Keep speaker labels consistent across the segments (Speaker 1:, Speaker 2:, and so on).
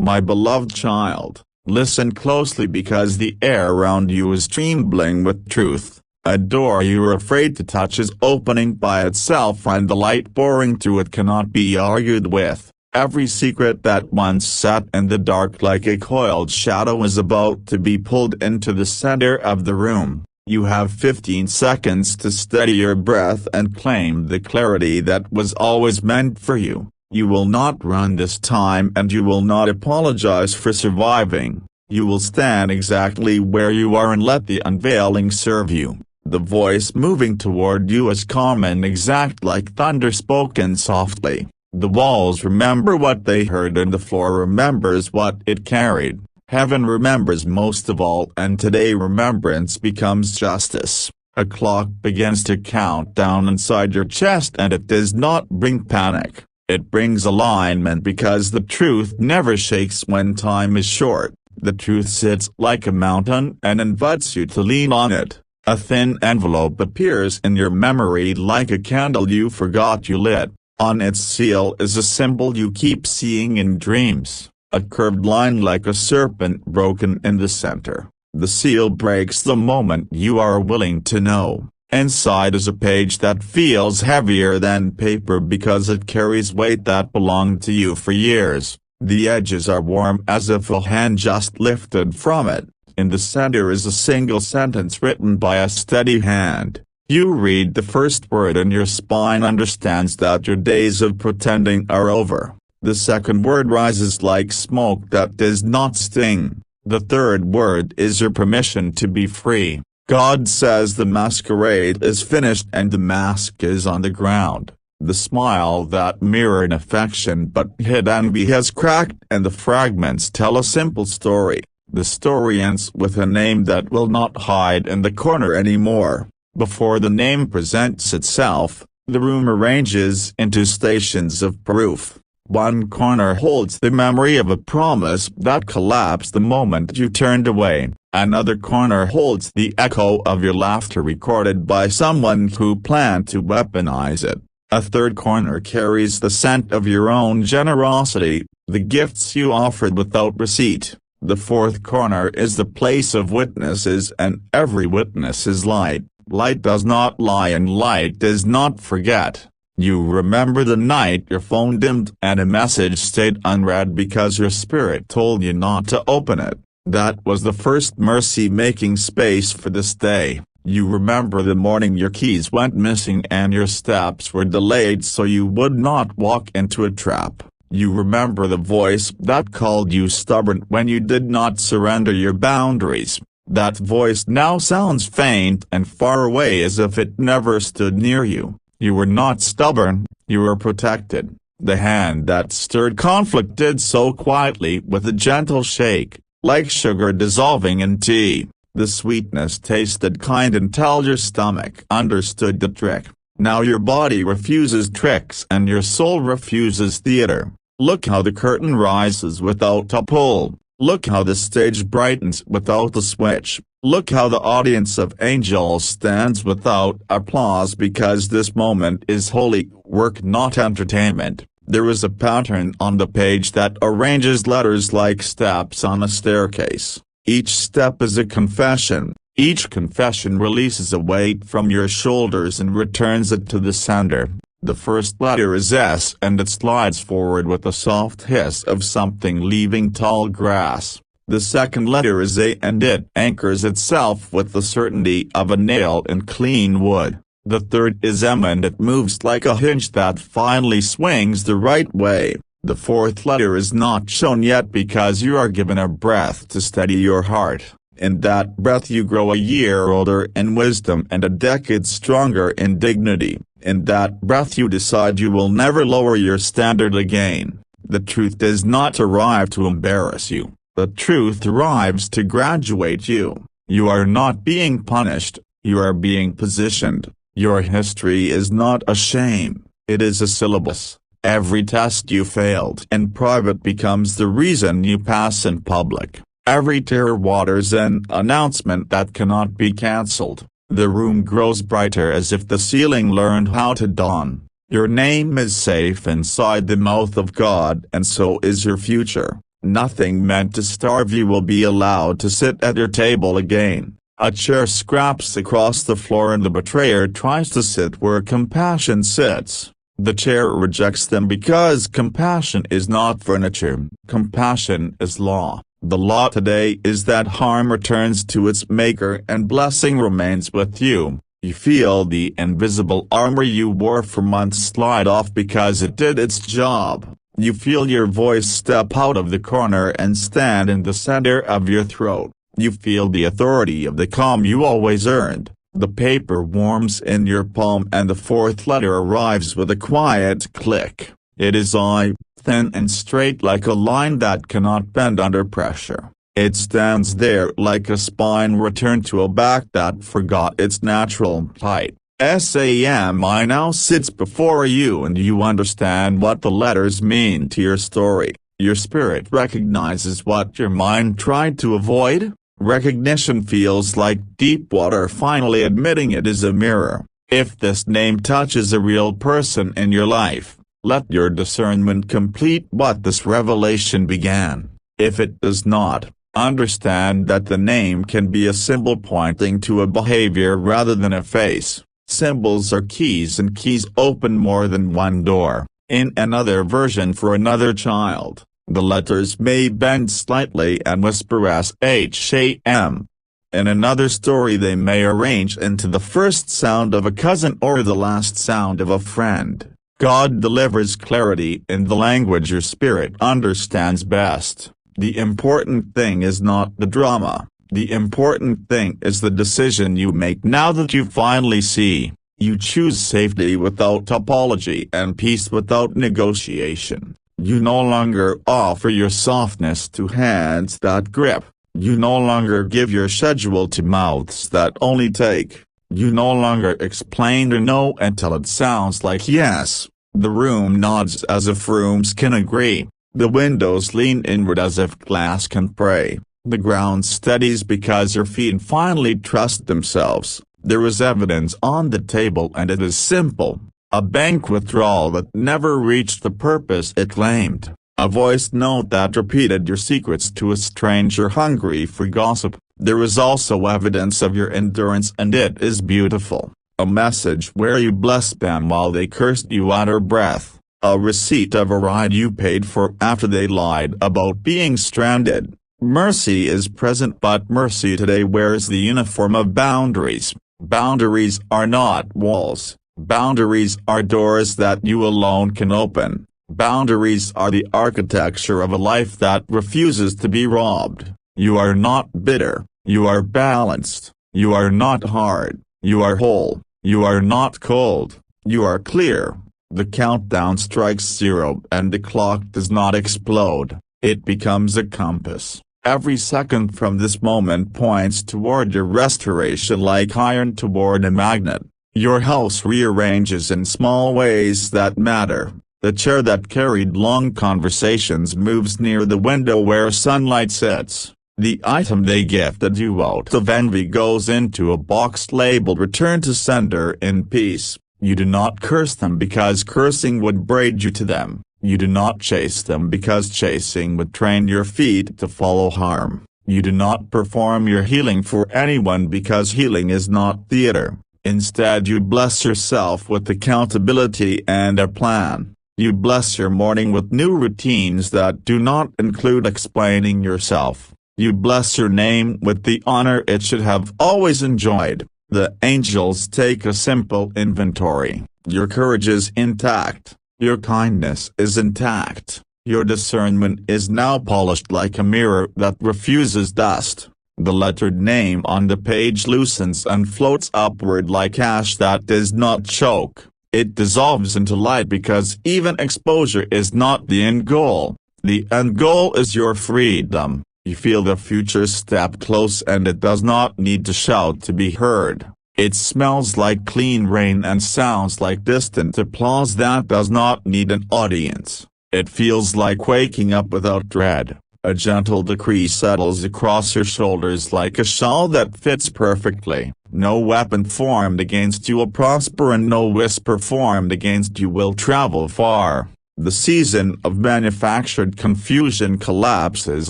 Speaker 1: My beloved child, listen closely because the air around you is trembling with truth. A door you are afraid to touch is opening by itself and the light pouring through it cannot be argued with. Every secret that once sat in the dark like a coiled shadow is about to be pulled into the center of the room. You have 15 seconds to steady your breath and claim the clarity that was always meant for you. You will not run this time and you will not apologize for surviving. You will stand exactly where you are and let the unveiling serve you. The voice moving toward you is calm and exact like thunder spoken softly. The walls remember what they heard and the floor remembers what it carried. Heaven remembers most of all, and today remembrance becomes justice. A clock begins to count down inside your chest and it does not bring panic. It brings alignment because the truth never shakes when time is short. The truth sits like a mountain and invites you to lean on it. A thin envelope appears in your memory like a candle you forgot you lit. On its seal is a symbol you keep seeing in dreams. A curved line like a serpent broken in the center. The seal breaks the moment you are willing to know. Inside is a page that feels heavier than paper because it carries weight that belonged to you for years. The edges are warm as if a hand just lifted from it. In the center is a single sentence written by a steady hand. You read the first word and your spine understands that your days of pretending are over. The second word rises like smoke that does not sting. The third word is your permission to be free. God says the masquerade is finished and the mask is on the ground. The smile that mirrored affection but hid envy has cracked and the fragments tell a simple story. The story ends with a name that will not hide in the corner anymore. Before the name presents itself, the room arranges into stations of proof. One corner holds the memory of a promise that collapsed the moment you turned away. Another corner holds the echo of your laughter recorded by someone who planned to weaponize it. A third corner carries the scent of your own generosity, the gifts you offered without receipt. The fourth corner is the place of witnesses and every witness is light. Light does not lie and light does not forget. You remember the night your phone dimmed and a message stayed unread because your spirit told you not to open it. That was the first mercy making space for this day. You remember the morning your keys went missing and your steps were delayed so you would not walk into a trap. You remember the voice that called you stubborn when you did not surrender your boundaries. That voice now sounds faint and far away as if it never stood near you. You were not stubborn, you were protected. The hand that stirred conflict did so quietly with a gentle shake, like sugar dissolving in tea. The sweetness tasted kind until your stomach understood the trick. Now your body refuses tricks and your soul refuses theater. Look how the curtain rises without a pull. Look how the stage brightens without a switch. Look how the audience of angels stands without applause because this moment is holy work, not entertainment. There is a pattern on the page that arranges letters like steps on a staircase. Each step is a confession. Each confession releases a weight from your shoulders and returns it to the center. The first letter is S and it slides forward with a soft hiss of something leaving tall grass. The second letter is A and it anchors itself with the certainty of a nail in clean wood. The third is M and it moves like a hinge that finally swings the right way. The fourth letter is not shown yet because you are given a breath to steady your heart. In that breath you grow a year older in wisdom and a decade stronger in dignity. In that breath you decide you will never lower your standard again. The truth does not arrive to embarrass you. The truth arrives to graduate you. You are not being punished, you are being positioned. Your history is not a shame, it is a syllabus. Every test you failed in private becomes the reason you pass in public. Every tear waters an announcement that cannot be cancelled. The room grows brighter as if the ceiling learned how to dawn. Your name is safe inside the mouth of God and so is your future. Nothing meant to starve you will be allowed to sit at your table again. A chair scraps across the floor and the betrayer tries to sit where compassion sits. The chair rejects them because compassion is not furniture. Compassion is law. The law today is that harm returns to its maker and blessing remains with you. You feel the invisible armor you wore for months slide off because it did its job. You feel your voice step out of the corner and stand in the center of your throat. You feel the authority of the calm you always earned. The paper warms in your palm and the fourth letter arrives with a quiet click. It is I, thin and straight like a line that cannot bend under pressure. It stands there like a spine returned to a back that forgot its natural height. SAMI now sits before you and you understand what the letters mean to your story. Your spirit recognizes what your mind tried to avoid. Recognition feels like deep water finally admitting it is a mirror. If this name touches a real person in your life, let your discernment complete what this revelation began. If it does not, understand that the name can be a symbol pointing to a behavior rather than a face. Symbols are keys and keys open more than one door. In another version for another child, the letters may bend slightly and whisper SHAM. In another story they may arrange into the first sound of a cousin or the last sound of a friend. God delivers clarity in the language your spirit understands best. The important thing is not the drama. The important thing is the decision you make now that you finally see. You choose safety without apology and peace without negotiation. You no longer offer your softness to hands that grip. You no longer give your schedule to mouths that only take. You no longer explain or no until it sounds like yes. The room nods as if rooms can agree. The windows lean inward as if glass can pray. The ground steadies because your feet finally trust themselves. There is evidence on the table and it is simple. A bank withdrawal that never reached the purpose it claimed. A voice note that repeated your secrets to a stranger hungry for gossip. There is also evidence of your endurance and it is beautiful. A message where you blessed them while they cursed you under breath. A receipt of a ride you paid for after they lied about being stranded. Mercy is present but mercy today wears the uniform of boundaries. Boundaries are not walls. Boundaries are doors that you alone can open. Boundaries are the architecture of a life that refuses to be robbed. You are not bitter. You are balanced. You are not hard. You are whole. You are not cold. You are clear. The countdown strikes 0 and the clock does not explode. It becomes a compass. Every second from this moment points toward your restoration like iron toward a magnet. Your house rearranges in small ways that matter. The chair that carried long conversations moves near the window where sunlight sits. The item they gifted you out of envy goes into a box labeled Return to Sender in peace. You do not curse them because cursing would braid you to them. You do not chase them because chasing would train your feet to follow harm. You do not perform your healing for anyone because healing is not theater. Instead you bless yourself with accountability and a plan. You bless your morning with new routines that do not include explaining yourself. You bless your name with the honor it should have always enjoyed. The angels take a simple inventory. Your courage is intact. Your kindness is intact. Your discernment is now polished like a mirror that refuses dust. The lettered name on the page loosens and floats upward like ash that does not choke. It dissolves into light because even exposure is not the end goal. The end goal is your freedom. You feel the future step close and it does not need to shout to be heard. It smells like clean rain and sounds like distant applause that does not need an audience. It feels like waking up without dread. A gentle decree settles across your shoulders like a shawl that fits perfectly. No weapon formed against you will prosper and no whisper formed against you will travel far. The season of manufactured confusion collapses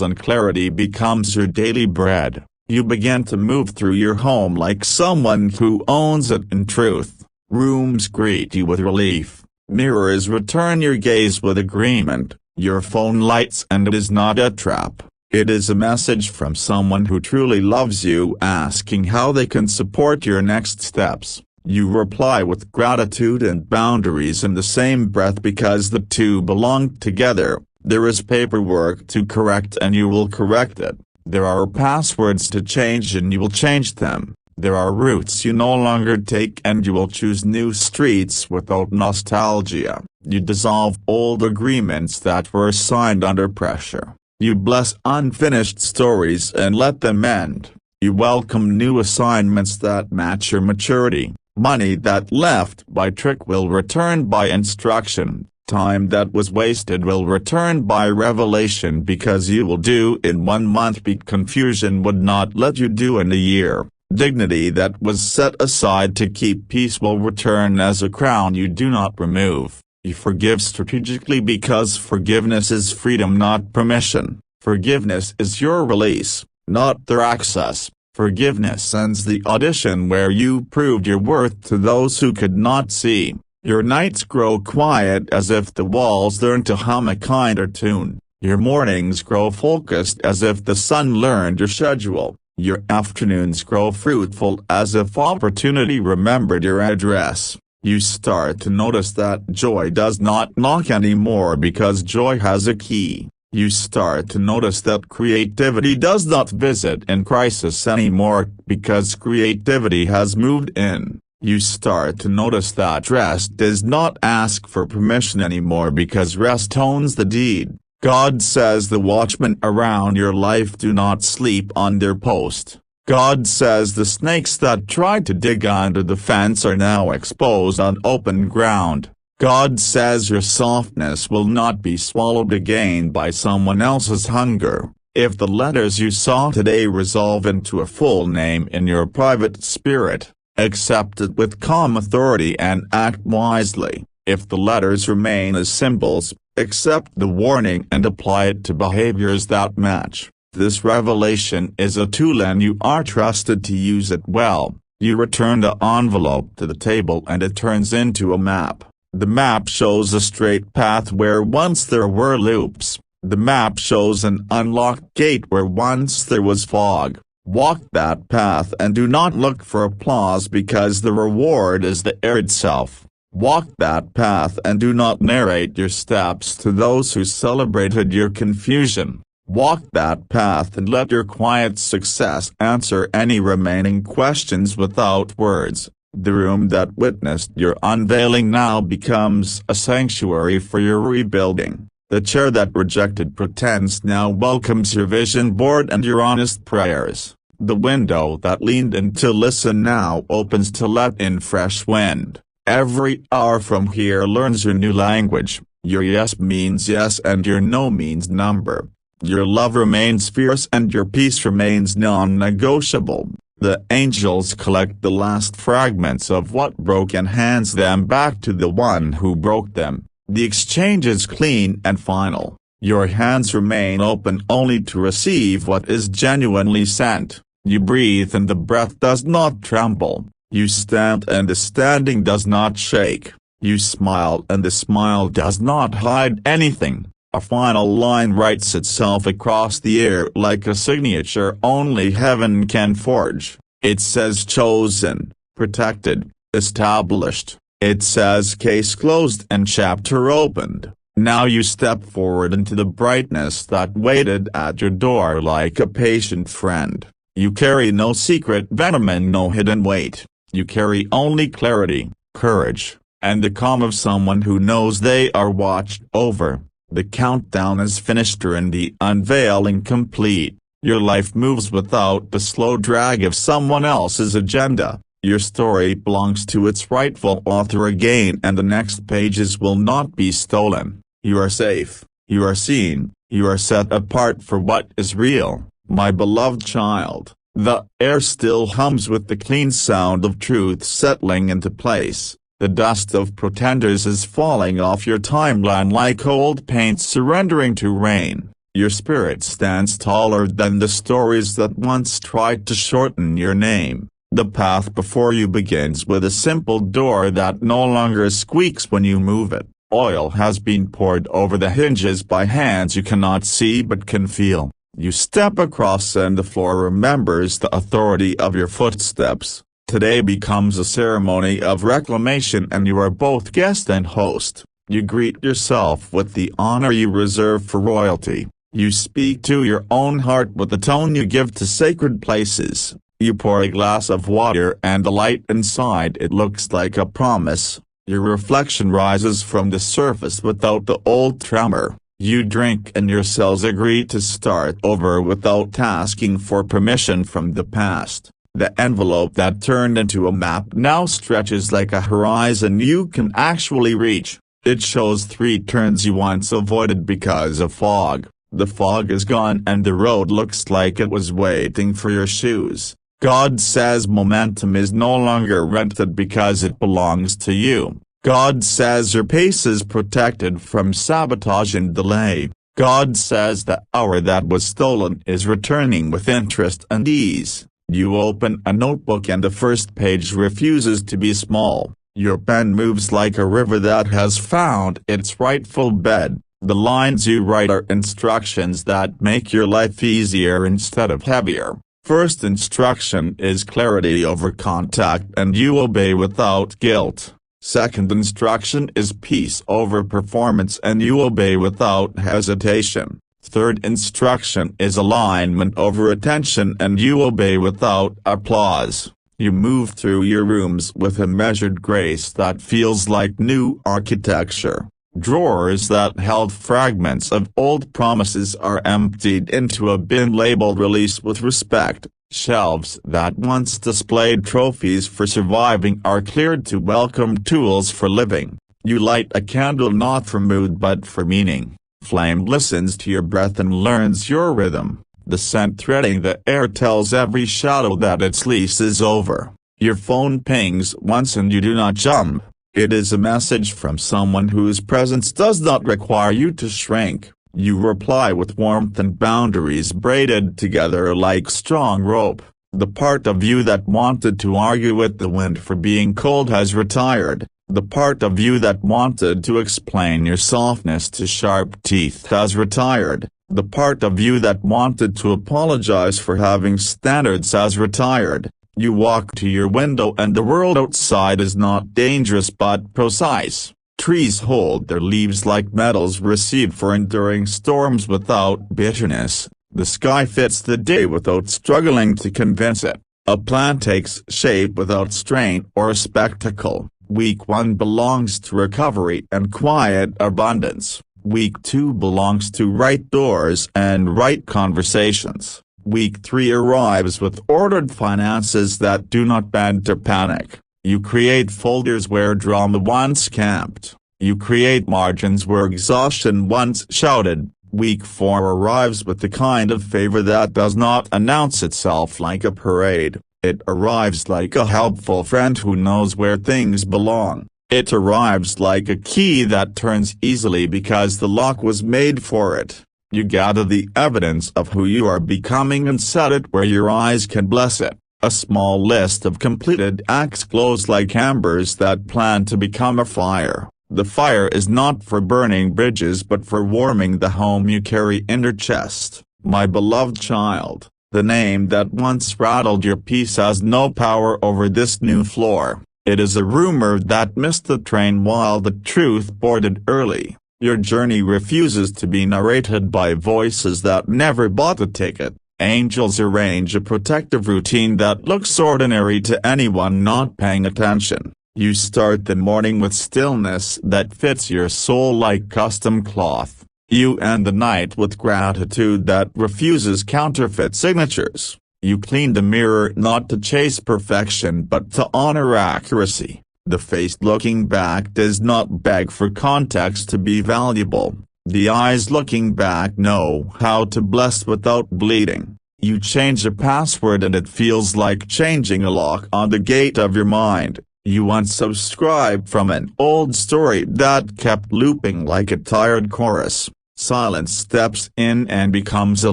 Speaker 1: and clarity becomes your daily bread. You begin to move through your home like someone who owns it in truth. Rooms greet you with relief. Mirrors return your gaze with agreement. Your phone lights, and it is not a trap. It is a message from someone who truly loves you, asking how they can support your next steps. You reply with gratitude and boundaries in the same breath because the two belong together. There is paperwork to correct and you will correct it. There are passwords to change and you will change them. There are routes you no longer take and you will choose new streets without nostalgia. You dissolve old agreements that were signed under pressure. You bless unfinished stories and let them end. You welcome new assignments that match your maturity. Money that left by trick will return by instruction. Time that was wasted will return by revelation because you will do in 1 month what confusion would not let you do in a year. Dignity that was set aside to keep peace will return as a crown you do not remove. You forgive strategically because forgiveness is freedom, not permission. Forgiveness is your release, not their access. Forgiveness ends the audition where you proved your worth to those who could not see. Your nights grow quiet as if the walls learn to hum a kinder tune. Your mornings grow focused as if the sun learned your schedule. Your afternoons grow fruitful as if opportunity remembered your address. You start to notice that joy does not knock anymore because joy has a key. You start to notice that creativity does not visit in crisis anymore because creativity has moved in. You start to notice that rest does not ask for permission anymore because rest owns the deed. God says the watchmen around your life do not sleep on their post. God says the snakes that tried to dig under the fence are now exposed on open ground. God says your softness will not be swallowed again by someone else's hunger. If the letters you saw today resolve into a full name in your private spirit, accept it with calm authority and act wisely. If the letters remain as symbols, accept the warning and apply it to behaviors that match. This revelation is a tool and you are trusted to use it well. You return the envelope to the table and it turns into a map. The map shows a straight path where once there were loops. The map shows an unlocked gate where once there was fog. Walk that path and do not look for applause because the reward is the air itself. Walk that path and do not narrate your steps to those who celebrated your confusion. Walk that path and let your quiet success answer any remaining questions without words. The room that witnessed your unveiling now becomes a sanctuary for your rebuilding. The chair that rejected pretense now welcomes your vision board and your honest prayers. The window that leaned in to listen now opens to let in fresh wind. Every hour from here learns your new language. Your yes means yes and your no means number. Your love remains fierce and your peace remains non-negotiable. The angels collect the last fragments of what broke and hands them back to the one who broke them. The exchange is clean and final. Your hands remain open only to receive what is genuinely sent. You breathe and the breath does not tremble. You stand and the standing does not shake. You smile and the smile does not hide anything. A final line writes itself across the air like a signature only heaven can forge. It says chosen, protected, established. It says case closed and chapter opened. Now you step forward into the brightness that waited at your door like a patient friend. You carry no secret venom and no hidden weight. You carry only clarity, courage, and the calm of someone who knows they are watched over. The countdown is finished and the unveiling complete. Your life moves without the slow drag of someone else's agenda. Your story belongs to its rightful author again and the next pages will not be stolen. You are safe, you are seen, you are set apart for what is real, my beloved child. The air still hums with the clean sound of truth settling into place. The dust of pretenders is falling off your timeline like old paint surrendering to rain. Your spirit stands taller than the stories that once tried to shorten your name. The path before you begins with a simple door that no longer squeaks when you move it. Oil has been poured over the hinges by hands you cannot see but can feel. You step across and the floor remembers the authority of your footsteps. Today becomes a ceremony of reclamation and you are both guest and host. You greet yourself with the honor you reserve for royalty. You speak to your own heart with the tone you give to sacred places. You pour a glass of water and the light inside it looks like a promise. Your reflection rises from the surface without the old tremor. You drink and your cells agree to start over without asking for permission from the past. The envelope that turned into a map now stretches like a horizon you can actually reach. It shows 3 turns you once avoided because of fog. The fog is gone and the road looks like it was waiting for your shoes. God says momentum is no longer rented because it belongs to you. God says your pace is protected from sabotage and delay. God says the hour that was stolen is returning with interest and ease. You open a notebook and the first page refuses to be small. Your pen moves like a river that has found its rightful bed. The lines you write are instructions that make your life easier instead of heavier. First instruction is clarity over contact and you obey without guilt. Second instruction is peace over performance and you obey without hesitation. Third instruction is alignment over attention and you obey without applause. You move through your rooms with a measured grace that feels like new architecture. Drawers that held fragments of old promises are emptied into a bin labeled release with respect. Shelves that once displayed trophies for surviving are cleared to welcome tools for living. You light a candle not for mood but for meaning. Flame listens to your breath and learns your rhythm. The scent threading the air tells every shadow that its lease is over. Your phone pings once and you do not jump. It is a message from someone whose presence does not require you to shrink. You reply with warmth and boundaries braided together like strong rope. The part of you that wanted to argue with the wind for being cold has retired. The part of you that wanted to explain your softness to sharp teeth has retired. The part of you that wanted to apologize for having standards has retired. You walk to your window and the world outside is not dangerous but precise. Trees hold their leaves like medals received for enduring storms without bitterness. The sky fits the day without struggling to convince it. A plan takes shape without strain or spectacle. Week 1 belongs to recovery and quiet abundance. Week 2 belongs to right doors and right conversations. Week 3 arrives with ordered finances that do not bend to panic. You create folders where drama once camped. You create margins where exhaustion once shouted. Week 4 arrives with the kind of favor that does not announce itself like a parade. It arrives like a helpful friend who knows where things belong. It arrives like a key that turns easily because the lock was made for it. You gather the evidence of who you are becoming and set it where your eyes can bless it. A small list of completed acts glows like embers that plan to become a fire. The fire is not for burning bridges but for warming the home you carry in your chest. My beloved child, the name that once rattled your peace has no power over this new floor. It is a rumor that missed the train while the truth boarded early. Your journey refuses to be narrated by voices that never bought a ticket. Angels arrange a protective routine that looks ordinary to anyone not paying attention. You start the morning with stillness that fits your soul like custom cloth. You end the night with gratitude that refuses counterfeit signatures. You clean the mirror not to chase perfection but to honor accuracy. The face looking back does not beg for context to be valuable. The eyes looking back know how to bless without bleeding. You change a password and it feels like changing a lock on the gate of your mind. You unsubscribe from an old story that kept looping like a tired chorus. Silence steps in and becomes a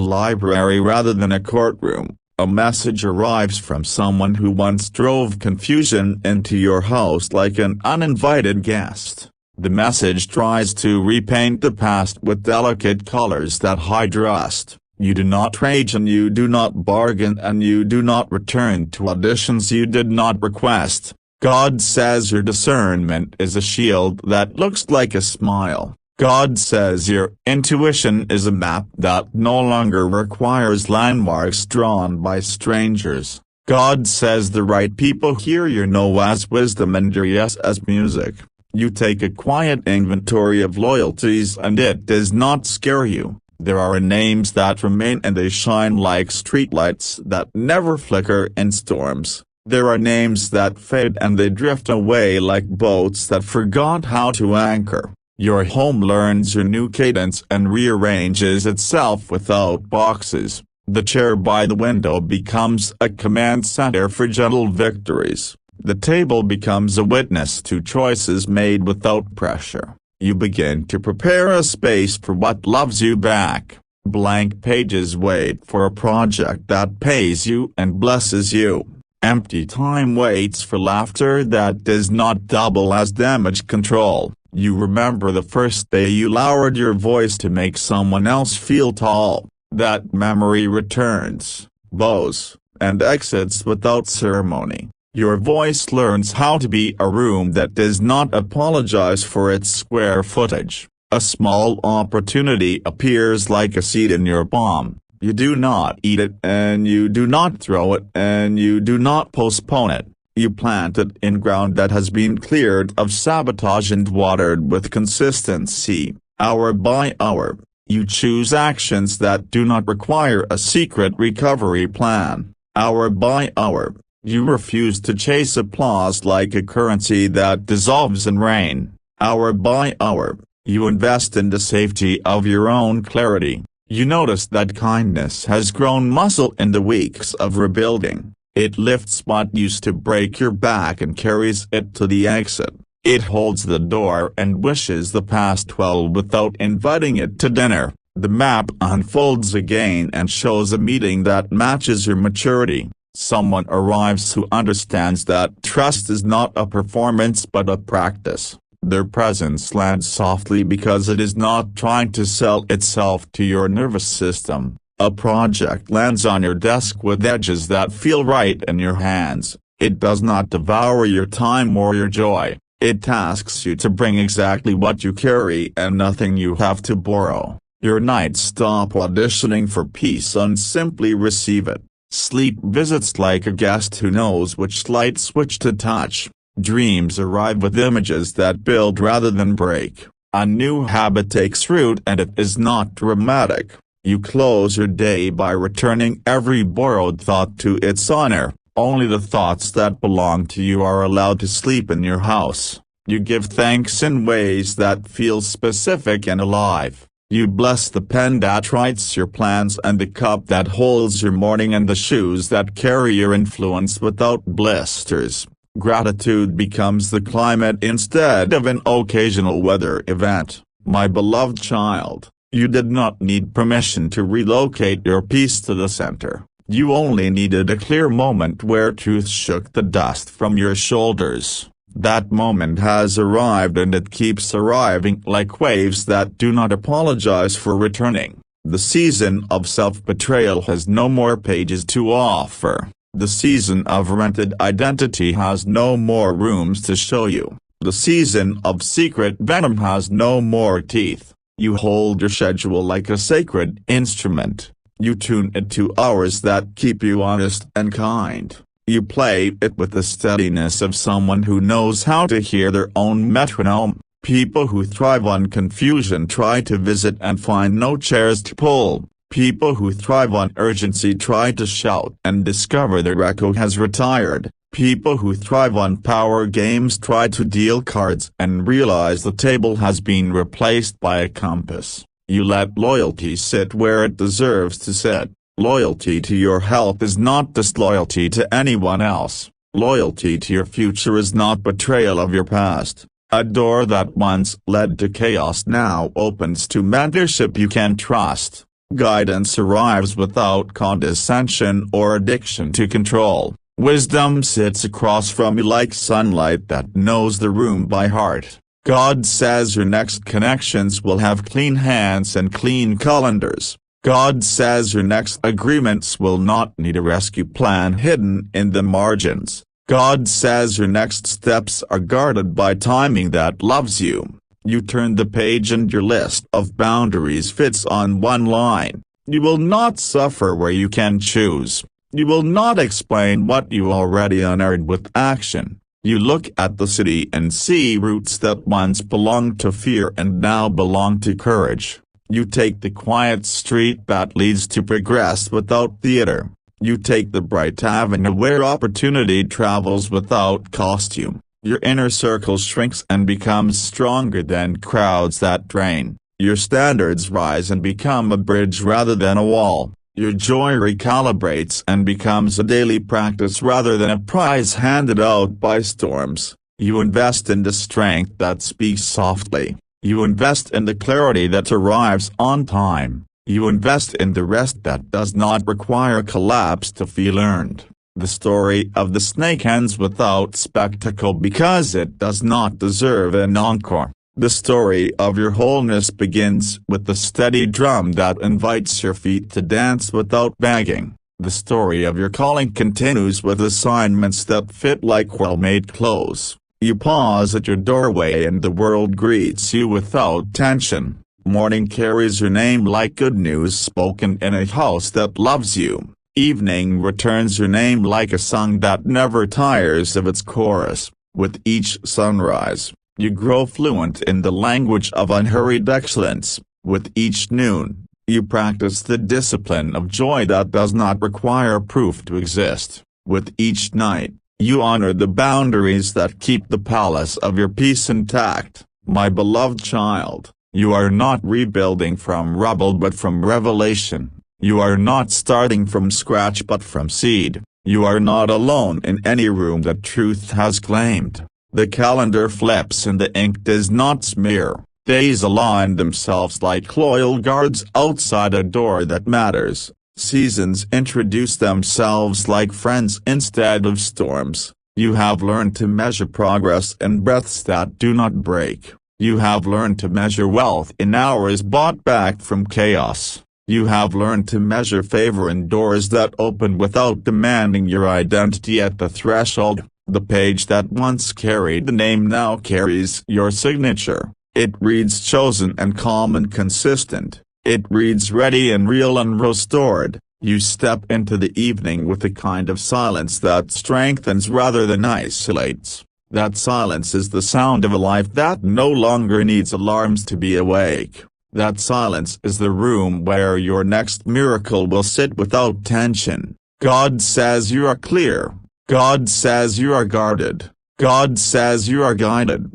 Speaker 1: library rather than a courtroom. A message arrives from someone who once drove confusion into your house like an uninvited guest. The message tries to repaint the past with delicate colors that hide rust. You do not rage and you do not bargain and you do not return to auditions you did not request. God says your discernment is a shield that looks like a smile. God says your intuition is a map that no longer requires landmarks drawn by strangers. God says the right people hear your no as wisdom and your yes as music. You take a quiet inventory of loyalties and it does not scare you. There are names that remain and they shine like streetlights that never flicker in storms. There are names that fade and they drift away like boats that forgot how to anchor. Your home learns your new cadence and rearranges itself without boxes. The chair by the window becomes a command center for gentle victories. The table becomes a witness to choices made without pressure. You begin to prepare a space for what loves you back. Blank pages wait for a project that pays you and blesses you. Empty time waits for laughter that does not double as damage control. You remember the first day you lowered your voice to make someone else feel tall. That memory returns, bows, and exits without ceremony. Your voice learns how to be a room that does not apologize for its square footage. A small opportunity appears like a seed in your palm. You do not eat it and you do not throw it and you do not postpone it. You plant it in ground that has been cleared of sabotage and watered with consistency, hour by hour. You choose actions that do not require a secret recovery plan, hour by hour. You refuse to chase applause like a currency that dissolves in rain, hour by hour. You invest in the safety of your own clarity. You notice that kindness has grown muscle in the weeks of rebuilding. It lifts what used to break your back and carries it to the exit. It holds the door and wishes the past well without inviting it to dinner. The map unfolds again and shows a meeting that matches your maturity. Someone arrives who understands that trust is not a performance but a practice. Their presence lands softly because it is not trying to sell itself to your nervous system. A project lands on your desk with edges that feel right in your hands. It does not devour your time or your joy. It tasks you to bring exactly what you carry and nothing you have to borrow. Your nights stop auditioning for peace and simply receive it. Sleep visits like a guest who knows which light switch to touch. Dreams arrive with images that build rather than break. A new habit takes root and it is not dramatic. You close your day by returning every borrowed thought to its owner. Only the thoughts that belong to you are allowed to sleep in your house. You give thanks in ways that feel specific and alive. You bless the pen that writes your plans and the cup that holds your morning and the shoes that carry your influence without blisters. Gratitude becomes the climate instead of an occasional weather event. My beloved child, you did not need permission to relocate your peace to the center. You only needed a clear moment where truth shook the dust from your shoulders. That moment has arrived and it keeps arriving like waves that do not apologize for returning. The season of self-betrayal has no more pages to offer. The season of rented identity has no more rooms to show you. The season of secret venom has no more teeth. You hold your schedule like a sacred instrument. You tune it to hours that keep you honest and kind. You play it with the steadiness of someone who knows how to hear their own metronome. People who thrive on confusion try to visit and find no chairs to pull. People who thrive on urgency try to shout and discover their echo has retired. People who thrive on power games try to deal cards and realize the table has been replaced by a compass. You let loyalty sit where it deserves to sit. Loyalty to your health is not disloyalty to anyone else. Loyalty to your future is not betrayal of your past. A door that once led to chaos now opens to mentorship you can trust. Guidance arrives without condescension or addiction to control. Wisdom sits across from you like sunlight that knows the room by heart. God says your next connections will have clean hands and clean calendars. God says your next agreements will not need a rescue plan hidden in the margins. God says your next steps are guarded by timing that loves you. You turn the page and your list of boundaries fits on one line. You will not suffer where you can choose. You will not explain what you already unearned with action. You look at the city and see roots that once belonged to fear and now belong to courage. You take the quiet street that leads to progress without theater. You take the bright avenue where opportunity travels without costume. Your inner circle shrinks and becomes stronger than crowds that drain. Your standards rise and become a bridge rather than a wall. Your joy recalibrates and becomes a daily practice rather than a prize handed out by storms. You invest in the strength that speaks softly. You invest in the clarity that arrives on time. You invest in the rest that does not require collapse to feel earned. The story of the snake ends without spectacle because it does not deserve an encore. The story of your wholeness begins with the steady drum that invites your feet to dance without begging. The story of your calling continues with assignments that fit like well-made clothes. You pause at your doorway and the world greets you without tension. Morning carries your name like good news spoken in a house that loves you. Evening returns your name like a song that never tires of its chorus. With each sunrise, you grow fluent in the language of unhurried excellence. With each noon, you practice the discipline of joy that does not require proof to exist. With each night, you honor the boundaries that keep the palace of your peace intact. My beloved child, you are not rebuilding from rubble but from revelation. You are not starting from scratch but from seed. You are not alone in any room that truth has claimed. The calendar flips and the ink does not smear. Days align themselves like loyal guards outside a door that matters. Seasons introduce themselves like friends instead of storms. You have learned to measure progress in breaths that do not break. You have learned to measure wealth in hours bought back from chaos. You have learned to measure favor in doors that open without demanding your identity at the threshold. The page that once carried the name now carries your signature. It reads chosen and calm and consistent. It reads ready and real and restored. You step into the evening with a kind of silence that strengthens rather than isolates. That silence is the sound of a life that no longer needs alarms to be awake. That silence is the room where your next miracle will sit without tension. God says you are clear. God says you are guarded. God says you are guided.